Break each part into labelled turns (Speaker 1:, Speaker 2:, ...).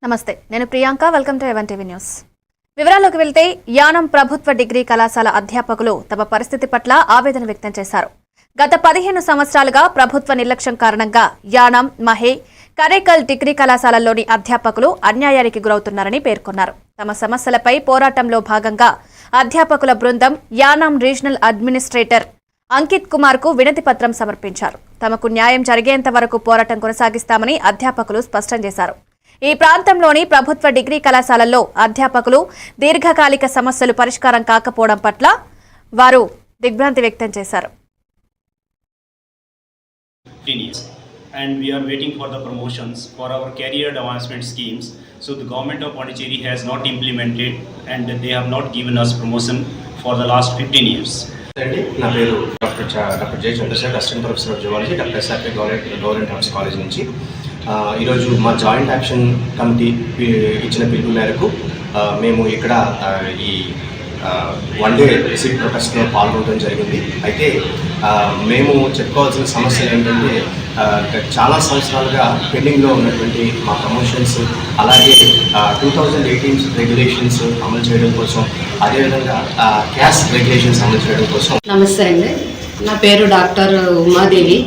Speaker 1: నమస్తే, నేను Priyanka. Welcome to even TV news. వివరాల్లోకి వెళ్తే యానం ప్రభుత్వ డిగ్రీ కళాశాల అధ్యాపకులు తమ పరిస్థితి పట్ల ఆవేదన వ్యక్తం చేశారు. గత 15 సంవత్సరాలుగా ప్రభుత్వ నిర్లక్ష్యం కారణంగా యానం, మహే, కరేకల్ డిగ్రీ కళాశాలల్లోని అధ్యాపకులు అన్యాయానికి గురవుతున్నారని పేర్కొన్నారు. తమ సమస్యలపై పోరాటంలో భాగంగా అధ్యాపకుల బృందం యానం రీజనల్ అడ్మినిస్ట్రేటర్ అంకిత్ కుమార్ కు వినతి పత్రం సమర్పించారు. తమకు న్యాయం జరిగేంత వరకు పోరాటం కొనసాగిస్తామని అధ్యాపకులు స్పష్టం చేశారు. ఈ ప్రాంతంలోని ప్రభుత్వ డిగ్రీ కళాశాలల్లో అధ్యాపకులు దీర్ఘకాలిక సమస్యలు పరిష్కారం కాకపోవడం పట్ల వారు దిగ్భ్రాంతి వ్యక్తం చేశారు.
Speaker 2: And we are waiting for the promotions for our career advancement schemes. So the government of Pondicherry has not implemented and they have not given us promotion for the last 15 years.
Speaker 3: నా పేరు doctor J Chandrasekhar, assistant professor of zoology, doctor SRK government arts college నుంచి. ఈరోజు మా joint action committee ఇచ్చిన పిలుపు మేరకు మేము ఇక్కడ ఈ వన్ డే సిట్ ప్రొటెస్ట్లో పాల్గొనడం జరిగింది. అయితే మేము చెప్పుకోవాల్సిన సమస్యలు ఏంటంటే చాలా సంవత్సరాలుగా పెండింగ్లో ఉన్నటువంటి మా ప్రమోషన్స్, అలాగే 2018 రెగ్యులేషన్స్ అమలు చేయడం కోసం, అదేవిధంగా క్యాష్ రెగ్యులేషన్స్ అమలు చేయడం కోసం.
Speaker 4: నమస్తే అండి, నా పేరు డాక్టర్ ఉమాదేవి.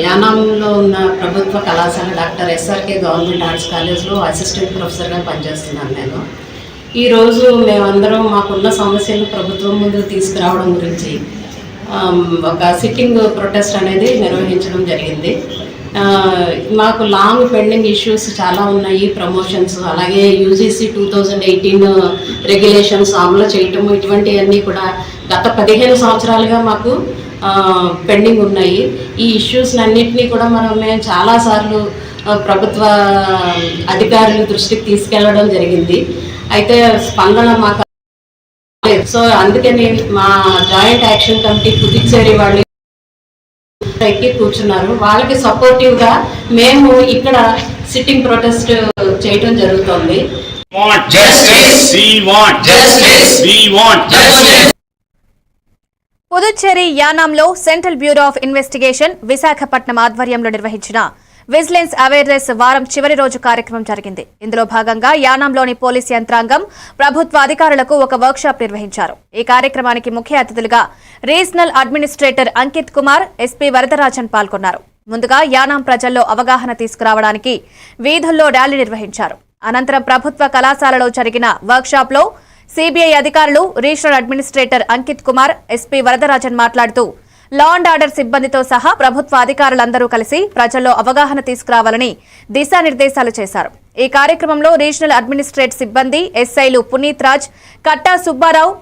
Speaker 4: యానాంలో ఉన్న ప్రభుత్వ కళాశాల డాక్టర్ ఎస్ఆర్కే గవర్నమెంట్ ఆర్ట్స్ కాలేజ్లో అసిస్టెంట్ ప్రొఫెసర్గా పనిచేస్తున్నాను నేను. ఈరోజు మేమందరం మాకున్న సమస్యలు ప్రభుత్వం ముందు తీసుకురావడం గురించి ఒక సిట్టింగ్ ప్రొటెస్ట్ అనేది నిర్వహించడం జరిగింది. మాకు లాంగ్ పెండింగ్ ఇష్యూస్ చాలా ఉన్నాయి. ప్రమోషన్స్, అలాగే యూజీసీ 2018 రెగ్యులేషన్స్ అమలు చేయటము, ఇటువంటివన్నీ కూడా గత 15 సంవత్సరాలుగా మాకు పెండింగ్ ఉన్నాయి. ఈ ఇష్యూస్ అన్నింటినీ కూడా మేము చాలాసార్లు ప్రభుత్వ అధికారుల దృష్టికి తీసుకెళ్లడం జరిగింది. అయితే స్పందన మాకు, సో అందుకని మా జాయింట్ యాక్షన్ కమిటీ పుదుచ్చేరి వాళ్ళు ఎక్కి కూర్చున్నారు. వాళ్ళకి సపోర్టివ్గా మేము ఇక్కడ సిట్టింగ్ ప్రొటెస్ట్ చేయడం జరుగుతుంది.
Speaker 1: పుదుచ్చేరి యానాంలో central bureau of investigation Visakhapatnam ఆధ్వర్యంలో నిర్వహించిన విజిలెన్స్ అవేర్నెస్ వారం చివరి రోజు కార్యక్రమం జరిగింది. ఇందులో భాగంగా యానాంలోని పోలీస్ యంత్రాంగం, ప్రభుత్వ అధికారులకు ఒక వర్క్షాప్ నిర్వహించారు. ఈ కార్యక్రమానికి ముఖ్య అతిథులుగా regional administrator Ankit Kumar, SP Varadarajan పాల్గొన్నారు. ముందుగా యానాం ప్రజల్లో అవగాహన తీసుకురావడానికి వీధుల్లో ర్యాలీ నిర్వహించారు. అనంతరం ప్రభుత్వ కళాశాలలో జరిగిన వర్క్షాప్లో సిబిఐ అధికారులు, regional administrator Ankit Kumar, SP Varadarajan మాట్లాడుతూ లా అండ్ ఆర్డర్ సిబ్బందితో సహా ప్రభుత్వ అధికారులందరూ కలిసి ప్రజల్లో అవగాహన తీసుకురావాలని దిశానిర్దేశాలు చేశారు. ఈ కార్యక్రమంలో రీజనల్ అడ్మినిస్ట్రేట్ సిబ్బంది, ఎస్ఐలు పునీత్ రాజ్, కట్టా సుబ్బారావు,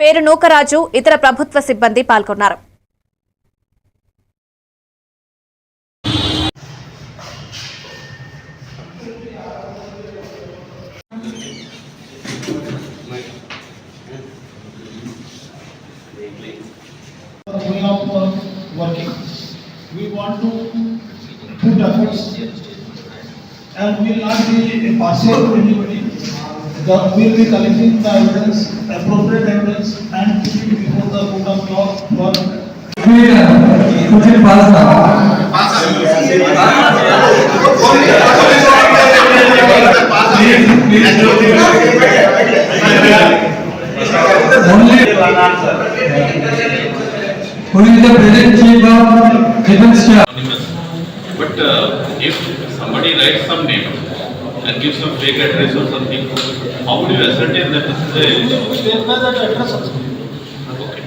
Speaker 1: పేరు నూకరాజు, ఇతర ప్రభుత్వ సిబ్బంది పాల్గొన్నారు.
Speaker 5: Working. We want to put efforts and we will not be partial to anybody. We will be collecting the evidence, appropriate evidence, and putting it before the court of law for
Speaker 6: Who is the present chief of defense staff?
Speaker 7: But if somebody writes some name and gives some fake address or something, how would you ascertain that this is a...
Speaker 5: verify that address also.
Speaker 7: Okay.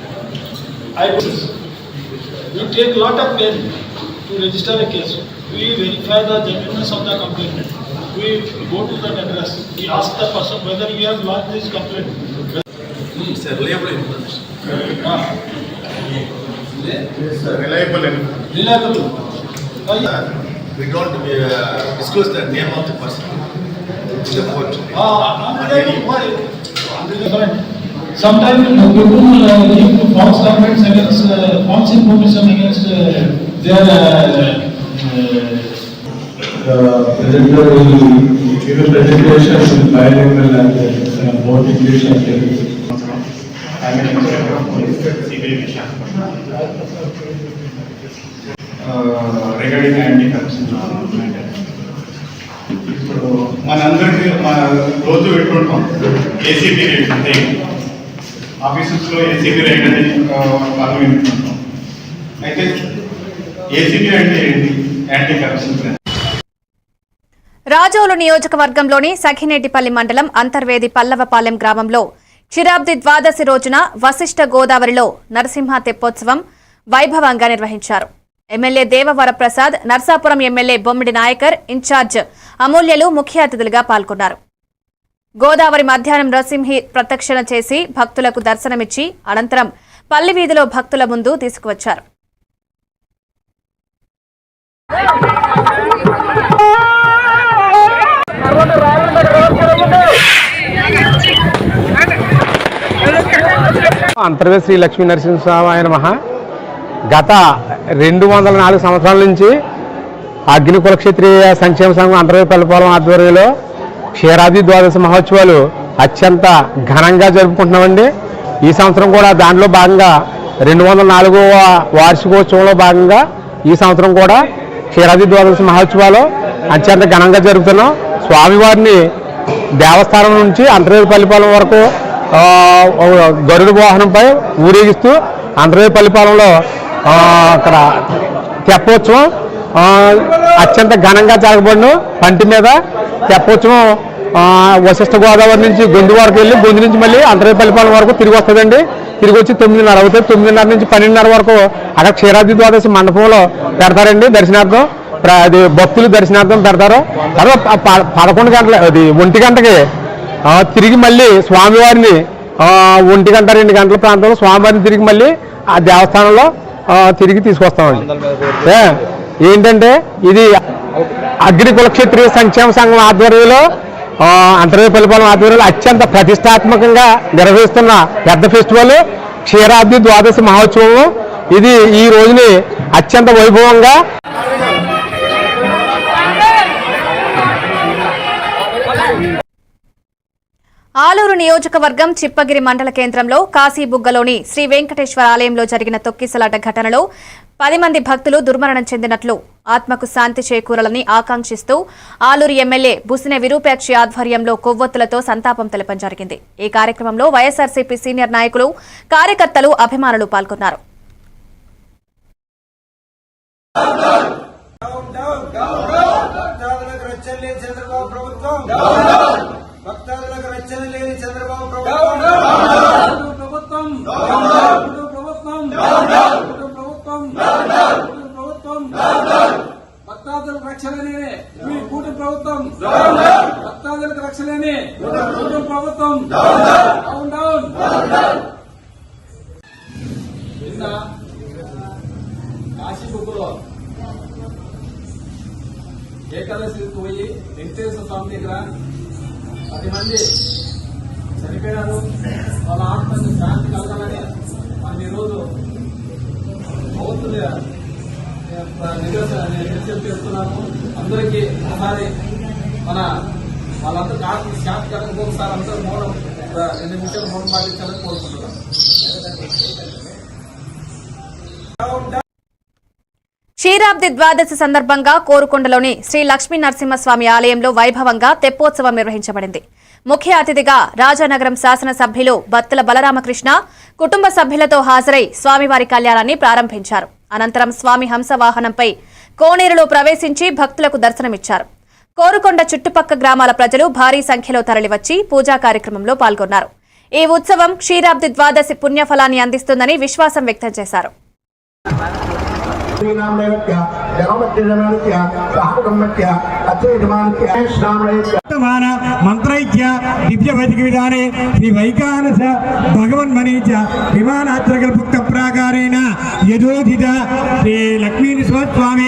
Speaker 5: We take lot of pain to register a case. We verify the genuineness of the complaint. We go to that address. We ask the person whether he has lodged this complaint.
Speaker 7: It's a reliable information.
Speaker 5: Reliable.
Speaker 8: We don't disclose the name of the person to the court.
Speaker 5: Sometimes people give false complaints against false information against their
Speaker 6: presenter will give a presentation in bilingual language, both English and Telugu. I am inspector of police, CBI Visakhapatnam. regarding anti-corruption matter. So మనందరికీ రోజు పెట్టుకుంటాం ACP rate అంటే ఆఫీసెస్లో ACP rate అనేది పదం వింటుంటాం. అయితే ACP అంటే ఏంటి? Anti corruption plan.
Speaker 1: రాజోలు నియోజకవర్గంలోని సఖినేటిపల్లి మండలం అంతర్వేది పల్లవపాలెం గ్రామంలో క్షీరాబ్ది ద్వాదశి రోజున వశిష్ఠ గోదావరిలో నరసింహ తెప్పోత్సవం వైభవంగా నిర్వహించారు. ఎమ్మెల్యే దేవవరప్రసాద్, నర్సాపురం ఎమ్మెల్యే బొమ్మిడి నాయకర్, ఇన్ఛార్జ్ అమూల్యలు ముఖ్య అతిథులుగా పాల్గొన్నారు. గోదావరి మధ్యాహ్నం నరసింహి ప్రదక్షిణ చేసి భక్తులకు దర్శనమిచ్చి అనంతరం పల్లి వీధిలో భక్తుల ముందు తీసుకువచ్చారు.
Speaker 9: అంతర్వేది శ్రీ లక్ష్మీ నరసింహస్వామి నమః. గత 204 సంవత్సరాల నుంచి అగ్నికుల క్షత్రియ సంక్షేమ సంఘం అంతర్వేది పల్లెపాలెం ఆధ్వర్యంలో క్షీరాబ్ది ద్వాదశి మహోత్సవాలు అత్యంత ఘనంగా జరుపుకుంటున్నామండి. ఈ సంవత్సరం కూడా దాంట్లో భాగంగా 204వ వార్షికోత్సవంలో భాగంగా ఈ సంవత్సరం కూడా క్షీరాబ్ది ద్వాదశి మహోత్సవాలు అత్యంత ఘనంగా జరుపుతున్నాం. స్వామివారిని దేవస్థానం నుంచి అంతర్వేది పల్లెపాలెం వరకు గరుడ వాహనంపై ఊరేగిస్తూ అంతర్వేది పల్లెపాలెంలో అక్కడ తెప్పోత్సవం అత్యంత ఘనంగా జరగబడిన పంటి మీద తెప్పోత్సవం వశిష్ఠ గోదావరి నుంచి గొంతు వరకు వెళ్ళి గొంతు నుంచి మళ్ళీ అంతర్వేది పల్లెపాలెం వరకు తిరిగి వస్తుందండి. తిరిగి వచ్చి 9:30 అవుతుంది. 9:30 నుంచి 12:30 వరకు అక్కడ క్షీరాబ్ది ద్వాదశి మండపంలో పెడతారండి దర్శనార్థం. అది భక్తులు దర్శనార్థం పెడతారు. తర్వాత 11 గంటల అది 1 గంటకి తిరిగి మళ్ళీ స్వామివారిని 1 గంట 2 గంటల ప్రాంతంలో స్వామివారిని తిరిగి మళ్ళీ ఆ దేవస్థానంలో తిరిగి తీసుకొస్తామండి. ఏంటంటే ఇది అగ్నికుల క్షత్రియ సంక్షేమ సంఘం ఆధ్వర్యంలో అంతర్వేది పల్లెపాలెం ఆధ్వర్యంలో అత్యంత ప్రతిష్టాత్మకంగా నిర్వహిస్తున్న పెద్ద ఫెస్టివల్ క్షీరాబ్ది ద్వాదశి మహోత్సవం. ఇది ఈ రోజుని అత్యంత వైభవంగా
Speaker 1: ఆలూరు నియోజకవర్గం చిప్పగిరి మండల కేంద్రంలో కాశీబుగ్గలోని శ్రీ వెంకటేశ్వర ఆలయంలో జరిగిన తొక్కిసలాట ఘటనలో 10 మంది భక్తులు దుర్మరణం చెందినట్లు, ఆత్మకు శాంతి చేకూరాలని ఆకాంక్షిస్తూ ఆలూరు ఎమ్మెల్యే బుసినె విరూపాక్షి ఆధ్వర్యంలో కొవ్వొత్తులతో సంతాపం తెలపడం జరిగింది. ఈ కార్యక్రమంలో వైఎస్ఆర్సీపీ సీనియర్ నాయకులు, కార్యకర్తలు, అభిమానులు పాల్గొన్నారు.
Speaker 10: భక్తాదులకు రక్షణ లేని చంద్రబాబు ప్రభుత్వం భక్తాదులకు రక్షణ లేని మీ కూటమి ప్రభుత్వం, భక్తాదులకు రక్షణ లేని కూటమి ప్రభుత్వం. Down down. నిన్న కాశీబుక్కులో ఏకాదశి పోయి వెంకటేశ్వర స్వామి దగ్గర 10 మంది చనిపోయారు. వాళ్ళ ఆత్మకు శాంతి కలగాలని మనం ఈరోజు నిరసన చేస్తున్నాము. అందరికీ ఒకసారి వాళ్ళందరికీ ఆత్మ శాంతి కలగ ఒకసారి అందరూ మౌనం 2 నిమిషాలు మౌనం పాటించాలని కోరుకుంటున్నాం.
Speaker 1: క్షీరాబ్ది ద్వాదశి సందర్భంగా కోరుకొండలోని శ్రీ లక్ష్మీ నరసింహస్వామి ఆలయంలో వైభవంగా తెప్పోత్సవం నిర్వహించబడింది. ముఖ్య అతిథిగా రాజానగరం శాసనసభ్యులు బత్తుల బలరామకృష్ణ కుటుంబ సభ్యులతో హాజరై స్వామివారి కళ్యాణాన్ని ప్రారంభించారు. అనంతరం స్వామి హంసవాహనంపై కోనేరులో ప్రవేశించి భక్తులకు దర్శనమిచ్చారు. కోరుకొండ చుట్టుపక్క గ్రామాల ప్రజలు భారీ సంఖ్యలో తరలివచ్చి పూజా కార్యక్రమంలో పాల్గొన్నారు. ఈ ఉత్సవం క్షీరాబ్ది ద్వాదశి పుణ్యఫలాన్ని అందిస్తుందని విశ్వాసం వ్యక్తం చేశారు.
Speaker 11: మంత్రైక్య దివ్య వైదిక విధానే శ్రీ వైకానస భగవన్మణీచ విమానాత్రకల్పుక్త ప్రాకారేణ యజోధిత శ్రీ లక్ష్మీ నరసింహస్వామి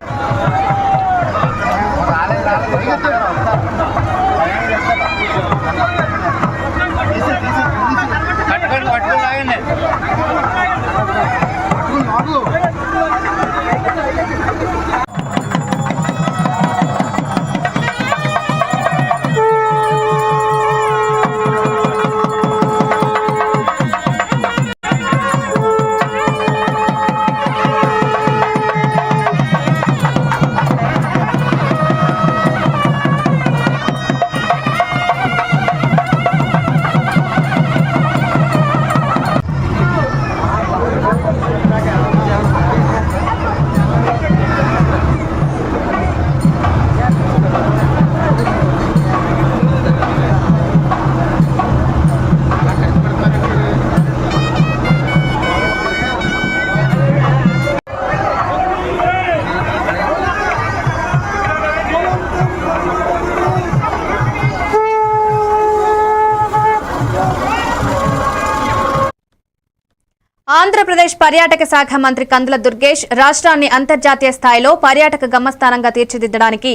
Speaker 1: ఆంధ్రప్రదేశ్ పర్యాటక శాఖ మంత్రి కందుల దుర్గేష్ రాష్ట్రాన్ని అంతర్జాతీయ స్థాయిలో పర్యాటక గమ్యస్థానంగా తీర్చిదిద్దడానికి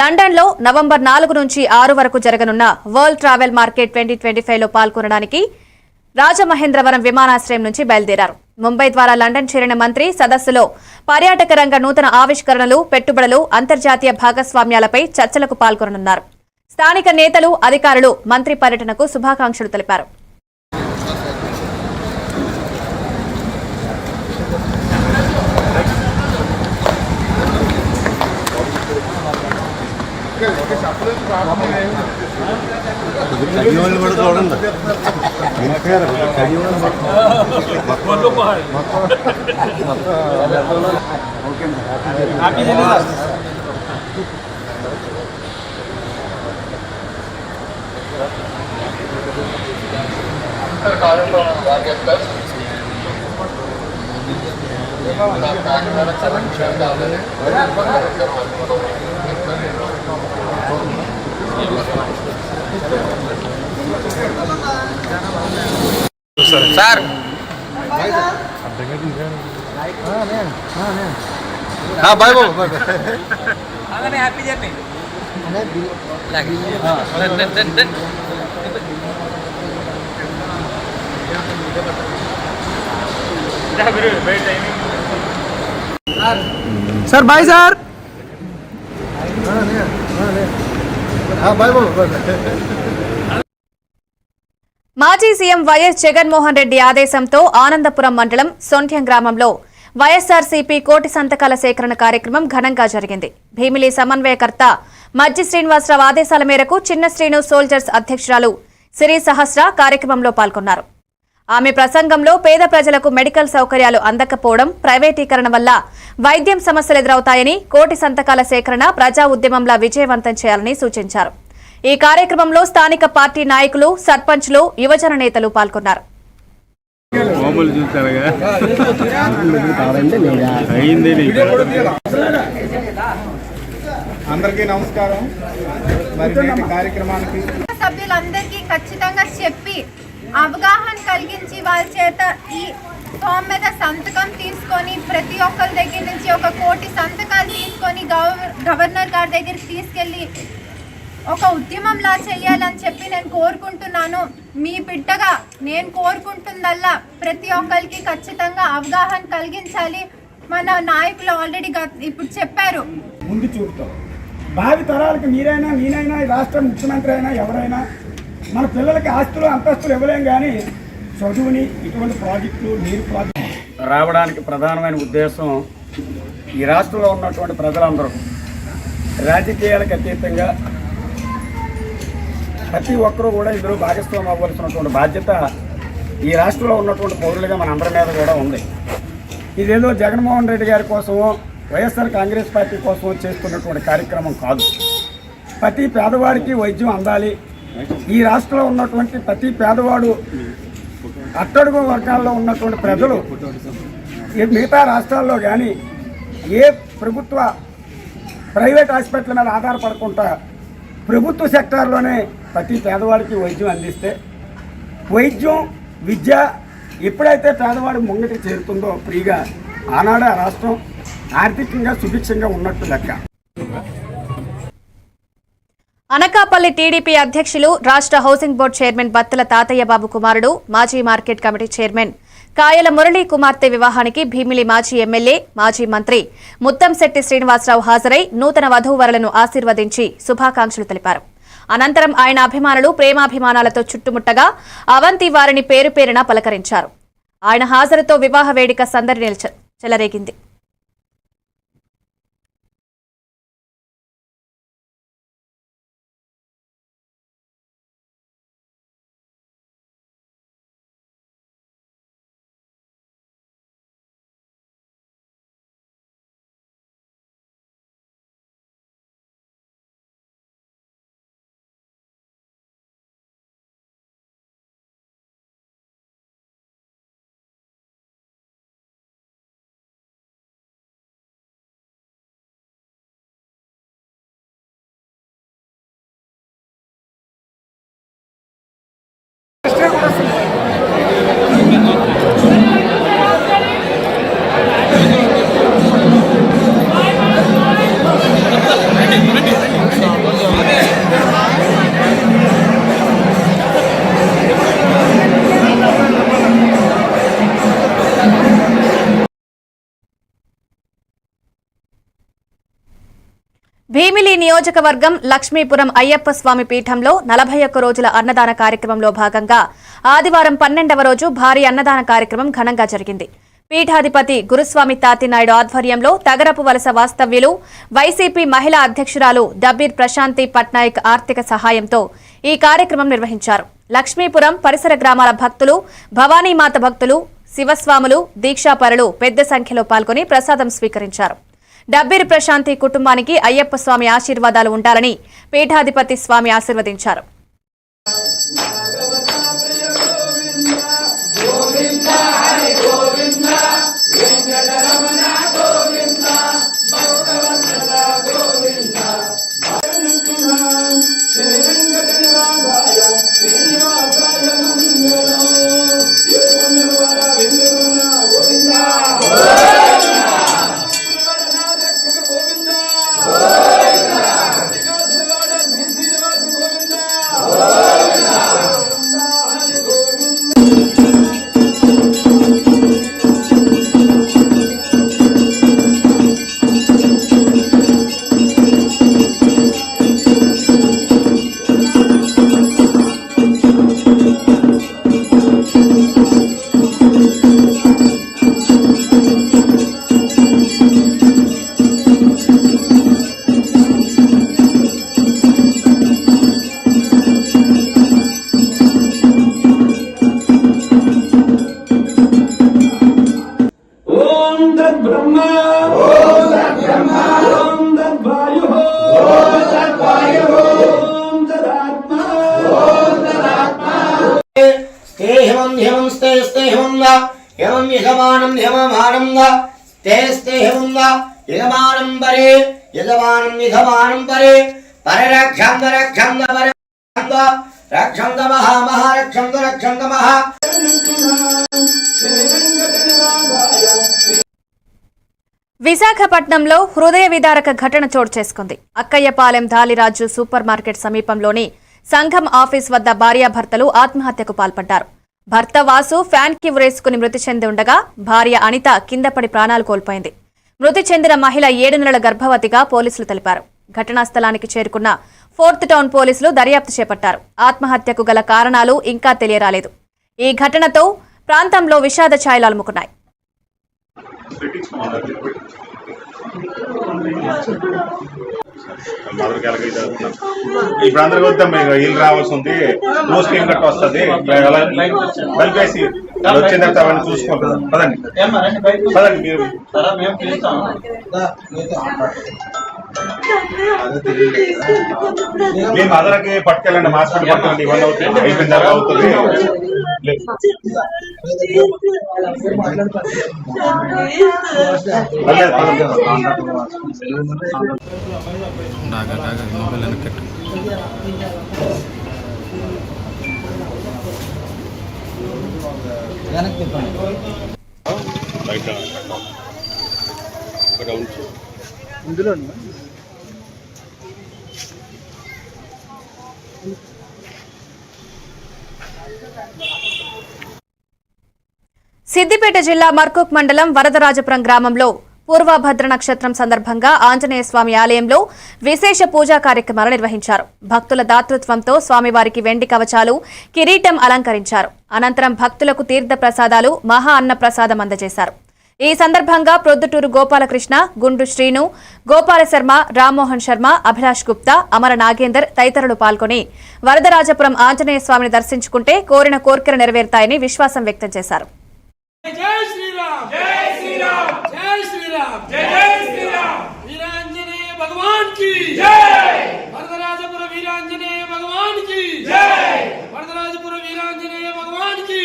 Speaker 1: లండన్లో నవంబర్ 4 నుంచి 6 వరకు జరగనున్న వరల్డ్ ట్రావెల్ మార్కెట్ 2025లో పాల్గొనడానికి రాజమహేంద్రవరం విమానాశ్రయం నుంచి బయలుదేరారు. ముంబై ద్వారా లండన్ చేరిన మంత్రి సదస్సులో పర్యాటక రంగ నూతన ఆవిష్కరణలు, పెట్టుబడులు, అంతర్జాతీయ భాగస్వామ్యాలపై చర్చలకు పాల్గొననున్నారు. స్థానిక నేతలు, అధికారులు మంత్రి పర్యటనకు శుభాకాంక్షలు తెలిపారు.
Speaker 9: Sir bye Babu happy journey. Sir bye sir. Bye Babu.
Speaker 1: మాజీ సీఎం వైఎస్ జగన్మోహన్ రెడ్డి ఆదేశంతో ఆనందపురం మండలం సొంట్యం గ్రామంలో వైఎస్ఆర్సీపీ కోటి సంతకాల సేకరణ కార్యక్రమం ఘనంగా జరిగింది. భీమిలి సమన్వయకర్త మజ్జి శ్రీనివాసరావు ఆదేశాల మేరకు చిన్న శ్రీను సోల్జర్స్ అధ్యక్షురాలు సిరి సహస్ర కార్యక్రమంలో పాల్గొన్నారు. ఆమె ప్రసంగంలో పేద ప్రజలకు మెడికల్ సౌకర్యాలు అందకపోవడం, ప్రైవేటీకరణ వల్ల వైద్యం సమస్యలు ఎదురవుతాయని, కోటి సంతకాల సేకరణ ప్రజా ఉద్యమంలా విజయవంతం చేయాలని సూచించారు. ఈ కార్యక్రమంలో స్థానిక పార్టీ నాయకులు, సర్పంచ్లు, యువజన నేతలు పాల్గొన్నారు.
Speaker 12: అందరికీ నమస్కారం. మరి కార్యక్రమానికి
Speaker 13: సభ్యులందరికీ ఖచ్చితంగా చెప్పి అవగాహన కలిగించి వాళ్ళ చేత ఈ ఫామ్ మీద సంతకం తీసుకొని ప్రతి ఒక్కరి దగ్గర నుంచి 1 కోటి సంతకాలు తీసుకొని గవర్నర్ గారి దగ్గరికి తీసుకెళ్ళి ఒక ఉద్యమంలా చేయాలని చెప్పి నేను కోరుకుంటున్నాను. మీ బిడ్డగా నేను కోరుకుంటుందల్లా ప్రతి ఒక్కరికి ఖచ్చితంగా అవగాహన కలిగించాలి. మన నాయకులు ఆల్రెడీ ఇప్పుడు చెప్పారు.
Speaker 12: ముందు చూపుతాం భావి తరాలకు మీరైనా, నేనైనా, ఈ రాష్ట్ర ముఖ్యమంత్రి అయినా ఎవరైనా మన పిల్లలకి ఆస్తులు, అంతస్తులు ఇవ్వలేం, కానీ చదువుని ఇటువంటి ప్రాజెక్టులు, నీరు ప్రాజెక్టులు రావడానికి ప్రధానమైన ఉద్దేశం ఈ రాష్ట్రంలో ఉన్నటువంటి ప్రజలందరూ రాజకీయాలకు అతీతంగా ప్రతి ఒక్కరూ కూడా ఇందులో భాగస్వామ్యం అవ్వాల్సినటువంటి బాధ్యత ఈ రాష్ట్రంలో ఉన్నటువంటి పౌరులుగా మన అందరి మీద కూడా ఉంది. ఇదేదో జగన్మోహన్ రెడ్డి గారి కోసమో, వైఎస్ఆర్ కాంగ్రెస్ పార్టీ కోసమో చేస్తున్నటువంటి కార్యక్రమం కాదు. ప్రతి పేదవాడికి వైద్యం అందాలి. ఈ రాష్ట్రంలో ఉన్నటువంటి ప్రతి పేదవాడు, అట్టడుగు వర్గాల్లో ఉన్నటువంటి ప్రజలు మిగతా రాష్ట్రాల్లో కానీ ఏ ప్రభుత్వ, ప్రైవేట్ హాస్పిటల్ మీద ఆధారపడకుండా ప్రభుత్వ సెక్టార్లోనే ప్రతి పేదవాడికి వైద్యం అందిస్తే, వైద్యం, విద్య ఎప్పుడైతే పేదవాడి ముంగటి చేరుతుందో ఫ్రీగా, ఆనాడే ఆ రాష్ట్రం ఆర్థికంగా సుభిక్షంగా ఉన్నట్టు లెక్క.
Speaker 1: అనకాపల్లి టీడీపీ అధ్యక్షులు, రాష్ట్ర హౌసింగ్ బోర్డు చైర్మన్ బత్తల తాతయ్య బాబు కుమారుడు, మాజీ మార్కెట్ కమిటీ చైర్మన్ కాయల మురళీ కుమార్తె వివాహానికి భీమిలి మాజీ ఎమ్మెల్యే, మాజీ మంత్రి ముత్తంశెట్టి శ్రీనివాసరావు హాజరై నూతన వధూవరులను ఆశీర్వదించి శుభాకాంక్షలు తెలిపారు. అనంతరం ఆయన అభిమానులు ప్రేమాభిమానాలతో చుట్టుముట్టగా అవంతి వారిని పేరు పేరున పలకరించారు. ఆయన హాజరుతో వివాహ వేడుక సందడి చెలరేగింది. భీమిలి నియోజకవర్గం లక్ష్మీపురం అయ్యప్ప స్వామి పీఠంలో 41 రోజుల అన్నదాన కార్యక్రమంలో భాగంగా ఆదివారం 12వ రోజు భారీ అన్నదాన కార్యక్రమం ఘనంగా జరిగింది. పీఠాధిపతి గురుస్వామి తాతినాయుడు ఆధ్వర్యంలో తగరపు వలస వాస్తవ్యులు వైసీపీ మహిళా అధ్యక్షురాలు దబ్బీర్ ప్రశాంతి పట్నాయక్ ఆర్థిక సహాయంతో ఈ కార్యక్రమం నిర్వహించారు. లక్ష్మీపురం పరిసర గ్రామాల భక్తులు, భవానీమాత భక్తులు, శివస్వాములు, దీక్షాపరులు పెద్ద సంఖ్యలో పాల్గొని ప్రసాదం స్వీకరించారు. డబ్బీర్ ప్రశాంతి కుటుంబానికి అయ్యప్ప స్వామి ఆశీర్వాదాలు ఉండాలని పీఠాధిపతి స్వామి ఆశీర్వదించారు. విశాఖపట్నంలో హృదయ విదారక ఘటన చోటు చేసుకుంది. అక్కయ్యపాలెం ధాలిరాజు సూపర్ మార్కెట్ సమీపంలోని సంఘం ఆఫీస్ వద్ద భార్యాభర్తలు ఆత్మహత్యకు పాల్పడ్డారు. భర్త వాసు ఫ్యాన్ కి ఉరేసుకుని మృతి చెంది ఉండగా భార్య అనిత కిందపడి ప్రాణాలు కోల్పోయింది. మృతి చెందిన మహిళ 7 నెలల గర్భవతిగా పోలీసులు తెలిపారు. ఘటనా స్థలానికి చేరుకున్న ఫోర్త్ టౌన్ పోలీసులు దర్యాప్తు చేపట్టారు. ఆత్మహత్యకు గల కారణాలు ఇంకా తెలియరాలేదు. ఈ ఘటనతో ప్రాంతంలో విషాద ఛాయలు అలుముకున్నాయి.
Speaker 6: ఇప్పుడు అందరికి వద్దాం, ఇల్లు రావాల్సి ఉంది, రోజు ఏం కట్ట వస్తుంది, కలిపేసి వచ్చిన తర్వాత అవన్నీ చూసుకుంటాం. పదండి పదండి, మీరు మీ మదర్కి పట్టుకెళ్ళండి, హాస్పిటల్ పట్టుకెళ్ళండి, ఇవన్నీ అవుతుంది, అయిపోయిన తర్వాత అవుతుంది. ఇందులో
Speaker 1: సిద్దిపేట జిల్లా మర్కూక్ మండలం వరదరాజపురం గ్రామంలో పూర్వభద్ర నక్షత్రం సందర్భంగా ఆంజనేయ స్వామి ఆలయంలో విశేష పూజా కార్యక్రమాలు నిర్వహించారు. భక్తుల దాతృత్వంతో స్వామివారికి వెండి కవచాలు, కిరీటం అలంకరించారు. అనంతరం భక్తులకు తీర్థ ప్రసాదాలు, మహా అన్న ప్రసాదం అందజేశారు. ఈ సందర్భంగా ప్రొద్దుటూరు గోపాలకృష్ణ, గుండు శ్రీను, గోపాల శర్మ, రామ్మోహన్ శర్మ, అభిలాష్ గుప్తా, అమర నాగేందర్ తదితరులు పాల్గొని వరదరాజపురం ఆంజనేయ స్వామిని దర్శించుకుంటే కోరిన కోర్కెలు నెరవేరుతాయని విశ్వాసం వ్యక్తం చేశారు.
Speaker 10: జై శ్రీరామ్, జై శ్రీరామ్, జై శ్రీరామ్, జై శ్రీరామ్. వీరాంజనేయ భగవాన్ కి జై. వరదరాజపుర వీరాంజనేయ భగవాన్ కి జై. వరదరాజపుర వీరాంజనేయ భగవాన్ కి.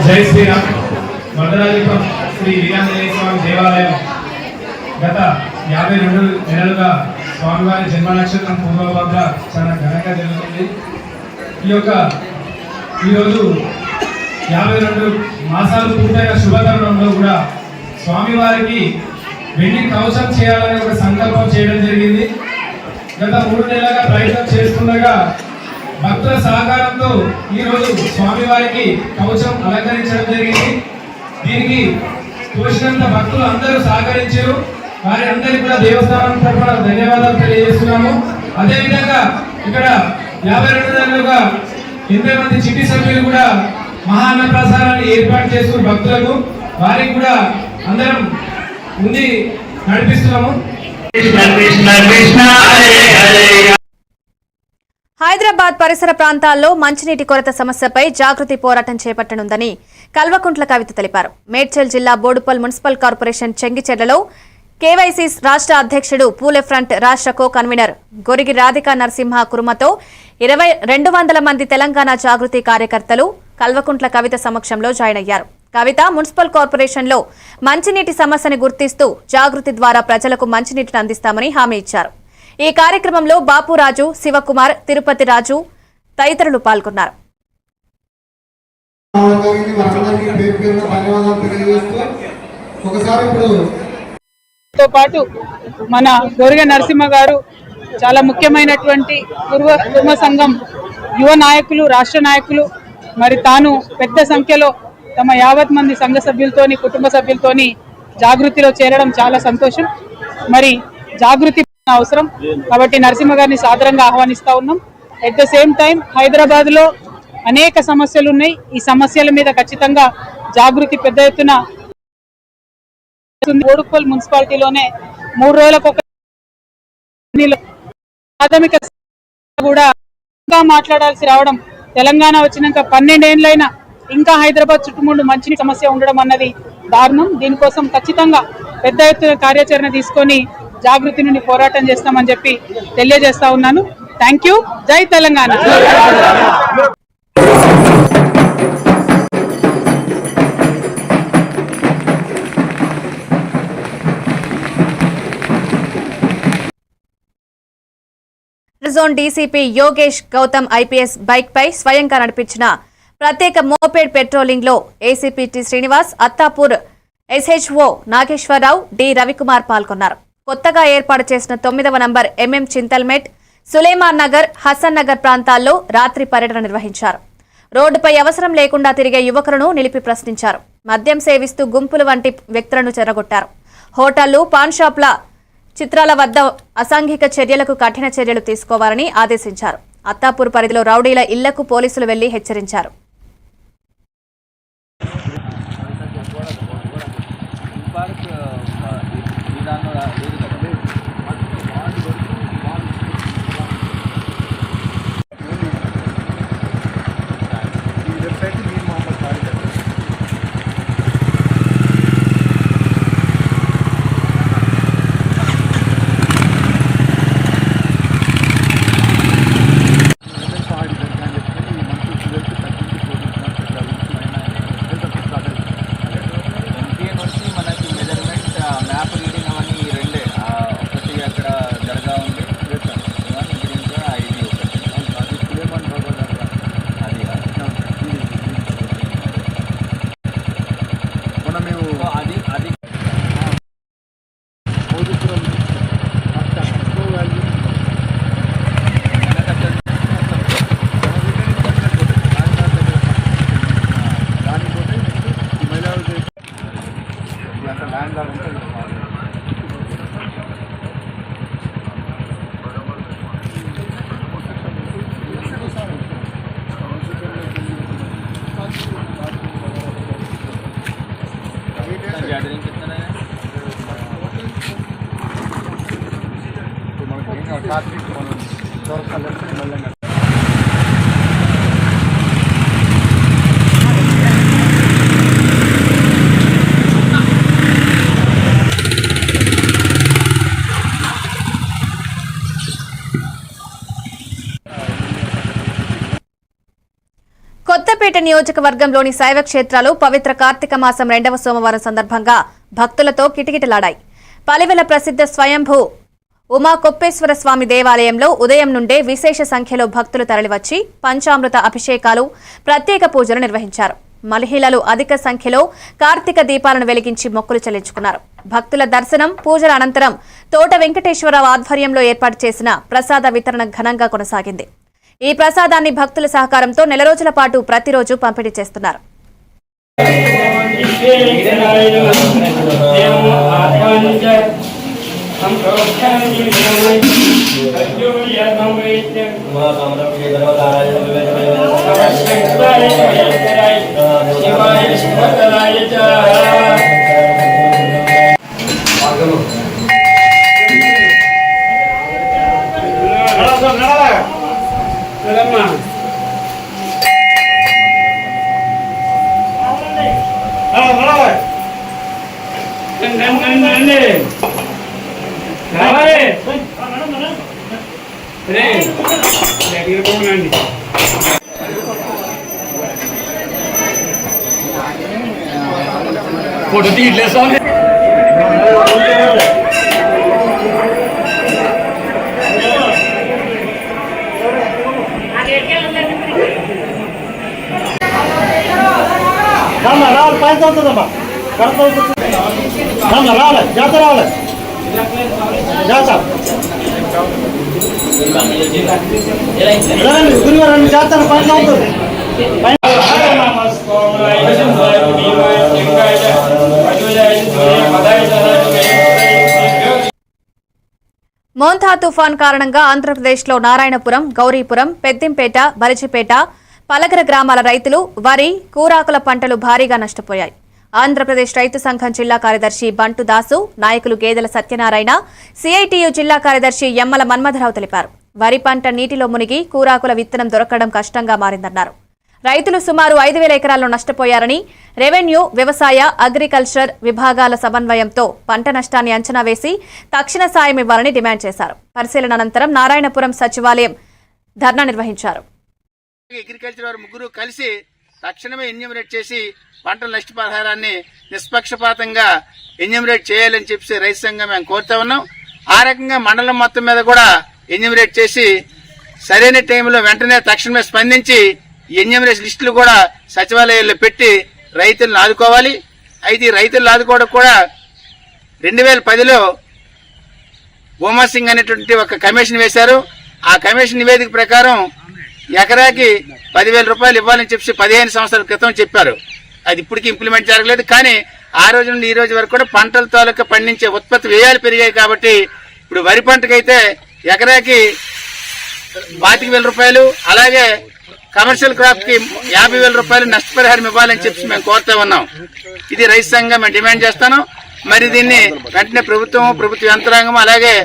Speaker 5: జై శ్రీరామ్. వరదరాజపురం
Speaker 11: శ్రీ వీరాంజనేయ స్వామి దేవాలయం గత 52 నెలలుగా స్వామివారి జన్మ నక్షత్రం పూర్వభద్ర చాలా ఘనంగా జరుగుతుంది. ఈరోజు 52 మాసాలు పూర్తయిన శుభతరుణంలో కూడా స్వామివారికి వెండి కవచం చేయాలనే ఒక సంకల్పం చేయడం జరిగింది. గత 3 నెలలుగా ప్రయత్నం చేస్తుండగా భక్తుల సహకారంతో ఈరోజు స్వామివారికి కవచం అలంకరించడం జరిగింది. దీనికి తోచినంత భక్తులు అందరూ సహకరించారు. వారి అందరికీ కూడా దేవస్థానం తరఫున ధన్యవాదాలు తెలియజేస్తున్నాము. అదేవిధంగా ఇక్కడ 52 నెలలుగా 80 మంది చిట్టి సభ్యులు కూడా మహాన్న ప్రసారాన్ని ఏర్పాటు చేస్తూ భక్తులకు వారికి కూడా అందరం ఉండి నడిపిస్తున్నాము.
Speaker 1: హైదరాబాద్ పరిసర ప్రాంతాల్లో మంచినీటి కొరత సమస్యపై జాగృతి పోరాటం చేపట్టనుందని కల్వకుంట్ల కవిత తెలిపారు. మేడ్చల్ జిల్లా బోడుపల్ మున్సిపల్ కార్పొరేషన్ చెంగిచెర్లలో కేవైసీ రాష్ట్ర అధ్యక్షుడు పూలే ఫ్రంట్ రాష్ట్ర కో కన్వీనర్ గొరిగి రాధికా నరసింహ కురుమతో 200 మంది తెలంగాణ జాగృతి కార్యకర్తలు కల్వకుంట్ల కవిత సమక్షంలో జాయిన్ అయ్యారు. కవిత మున్సిపల్ కార్పొరేషన్లో మంచినీటి సమస్యను గుర్తిస్తూ జాగృతి ద్వారా ప్రజలకు మంచినీటిని అందిస్తామని హామీ ఇచ్చారు. ఈ కార్యక్రమంలో బాపురాజు, శివకుమార్, తిరుపతి రాజు తదితరులు పాల్గొన్నారు.
Speaker 14: తో పాటు మన గొరిగ నరసింహ గారు చాలా ముఖ్యమైనటువంటి కుర్మ సంఘం యువ నాయకులు, రాష్ట్ర నాయకులు, మరి తాను పెద్ద సంఖ్యలో తమ 50 మంది సంఘ సభ్యులతోని, కుటుంబ సభ్యులతోని జాగృతిలో చేరడం చాలా సంతోషం. మరి జాగృతి అవసరం కాబట్టి నరసింహ గారిని సాదరంగా ఆహ్వానిస్తా ఉన్నాం. At the same time Hyderabad లో అనేక సమస్యలు ఉన్నాయి. ఈ సమస్యల మీద ఖచ్చితంగా జాగృతి పెద్ద ఎత్తున బోడుపల్ మున్సిపాలిటీలోనే 3 రోజులకు ప్రాథమిక కూడా ఇంకా మాట్లాడాల్సి రావడం, తెలంగాణ వచ్చినాక 12 ఏళ్ళైనా ఇంకా హైదరాబాద్ చుట్టుముందు మంచినీటి సమస్య ఉండడం అన్నది దారుణం. దీనికోసం ఖచ్చితంగా పెద్ద ఎత్తున కార్యాచరణ తీసుకొని జాగృతి నుండి పోరాటం చేస్తామని చెప్పి తెలియజేస్తా ఉన్నాను. Thank you. జై Telangana.
Speaker 1: Zone DCP Yogesh Gautam IPS bike పై స్వయంగా నడిపించిన ప్రత్యేక మోపెడ్ పెట్రోలింగ్ లో ACP T Srinivas, Attapur SHO Nageswararao, D Ravikumar పాల్గొన్నారు. కొత్తగా ఏర్పాటు చేసిన 9వ నంబర్ ఎంఎం చింతల్మెట్, సులేమాన్ నగర్, హసన్ నగర్ ప్రాంతాల్లో రాత్రి పర్యటన నిర్వహించారు. రోడ్డుపై అవసరం లేకుండా తిరిగే యువకులను నిలిపి ప్రశ్నించారు. మద్యం సేవిస్తూ గుంపులు వంటి వ్యక్తులను చెరగొట్టారు. హోటళ్లు, పాన్ షాప్ల చిత్రాల వద్ద అసాంఘిక చర్యలకు కఠిన చర్యలు తీసుకోవాలని ఆదేశించారు. అత్తాపూర్ పరిధిలో రౌడీల ఇళ్లకు పోలీసులు వెళ్లి హెచ్చరించారు. కొత్తపేట నియోజకవర్గంలోని శైవ క్షేత్రాలు పవిత్ర కార్తీక మాసం 2వ సోమవారం సందర్భంగా భక్తులతో కిటకిటలాడాయి. పలివెల ప్రసిద్ధ స్వయంభూ ఉమా కొప్పేశ్వర స్వామి దేవాలయంలో ఉదయం నుండే విశేష సంఖ్యలో భక్తులు తరలివచ్చి పంచామృత అభిషేకాలు, ప్రత్యేక పూజలు నిర్వహించారు. మహిళలు అధిక సంఖ్యలో కార్తీక దీపాలను వెలిగించి మొక్కులు చెల్లించుకున్నారు. భక్తుల దర్శనం, పూజల అనంతరం తోట వెంకటేశ్వరరావు ఆధ్వర్యంలో ఏర్పాటు చేసిన ప్రసాద వితరణ ఘనంగా కొనసాగింది. ఈ ప్రసాదాన్ని భక్తుల సహకారంతో నెల రోజుల పాటు ప్రతిరోజు పంపిణీ చేస్తున్నారు.
Speaker 10: ఫోటో తీయట్లేదు స్వామి.
Speaker 5: రావాలి పైన అవుతుందమ్మా, రావాలి జాతర రావాలి జాతర గురువారం జాతర పైన అవుతుంది.
Speaker 1: మోంతా తుఫాన్ కారణంగా ఆంధ్రప్రదేశ్లో నారాయణపురం, గౌరీపురం, పెద్దింపేట, బలిజిపేట, పలగర గ్రామాల రైతులు వరి, కూరాకుల పంటలు భారీగా నష్టపోయాయి. ఆంధ్రప్రదేశ్ రైతు సంఘం జిల్లా కార్యదర్శి బంటు దాసు, నాయకులు గేదెల సత్యనారాయణ, సిఐటియు జిల్లా కార్యదర్శి యమ్మల మన్మథరావు తెలిపారు. వరి పంట నీటిలో మునిగి కూరాకుల విత్తనం దొరకడం కష్టంగా మారిందన్నారు. రైతులు సుమారు 5,000 ఎకరాల్లో నష్టపోయారని, రెవెన్యూ, వ్యవసాయ, అగ్రికల్చర్ విభాగాల సమన్వయంతో పంట నష్టాన్ని అంచనా వేసి తక్షణ సాయం ఇవ్వాలని డిమాండ్ చేశారు. పరిశీలన అనంతరం నారాయణపురం సచివాలయం ధర్నా నిర్వహించారు.
Speaker 8: అగ్రికల్చర్ వారు ముగ్గురు కలిసి తక్షణమే ఎన్యూమరేట్ చేసి పంటల నష్టపరిహారాన్ని నిష్పక్షపాతంగా ఎన్యూమరేట్ చేయాలని చెప్పి రైతు సంఘం మేము కోరుతా ఉన్నాం. ఆ రకంగా మండలం మొత్తం మీద కూడా ఎన్యూమరేట్ చేసి సరైన టైంలో వెంటనే తక్షణమే స్పందించి ఎన్యూమరేషన్ లిస్టులు కూడా సచివాలయాల్లో పెట్టి రైతులను ఆదుకోవాలి. అయితే ఈ రైతులను ఆదుకోవడం కూడా 2010లో ఉమా సింగ్ అనేటువంటి ఒక కమిషన్ వేశారు. ఆ కమిషన్ నివేదిక ప్రకారం ఎకరాకి 10,000 రూపాయలు ఇవ్వాలని చెప్పి 15 సంవత్సరాల క్రితం చెప్పారు. అది ఇప్పటికీ ఇంప్లిమెంట్ జరగలేదు. కానీ ఆ రోజు నుండి ఈ రోజు వరకు కూడా పంటల తాలూకా పండించే ఉత్పత్తి వ్యయాలు పెరిగాయి. కాబట్టి ఇప్పుడు వరి పంటకైతే ఎకరాకి 25,000 రూపాయలు, అలాగే కమర్షియల్ క్రాప్ కి 50,000 రూపాయలు నష్టపరిహారం ఇవ్వాలని చెప్పి మేము కోరుతా ఉన్నాం. ఇది రైతు సంఘం మేము డిమాండ్ చేస్తాను. మరి దీన్ని వెంటనే ప్రభుత్వ యంత్రాంగం అలాగే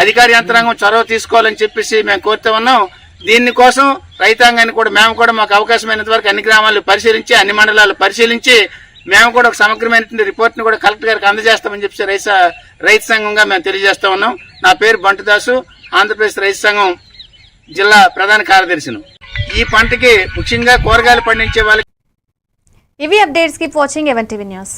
Speaker 8: అధికార యంత్రాంగం చొరవ తీసుకోవాలని చెప్పేసి మేము కోరుతా ఉన్నాం. దీనికోసం రైతాంగాన్ని కూడా మేము కూడా మాకు అవకాశమైనంత వరకు అన్ని గ్రామాలు పరిశీలించి అన్ని మండలాలు పరిశీలించి మేము కూడా ఒక సమగ్రమైనటువంటి రిపోర్ట్ ని కూడా కలెక్టర్ గారికి అందజేస్తామని చెప్పి రైతు సంఘంగా మేము తెలియజేస్తా ఉన్నాం. నా పేరు బంటుదాసు, ఆంధ్రప్రదేశ్ రైతు సంఘం జిల్లా ప్రధాన కార్యదర్శిను. ఈ పంటకి ముఖ్యంగా కూరగాయలు పండించే వాళ్ళకి
Speaker 1: ఇవి updates. Keep watching even TV news.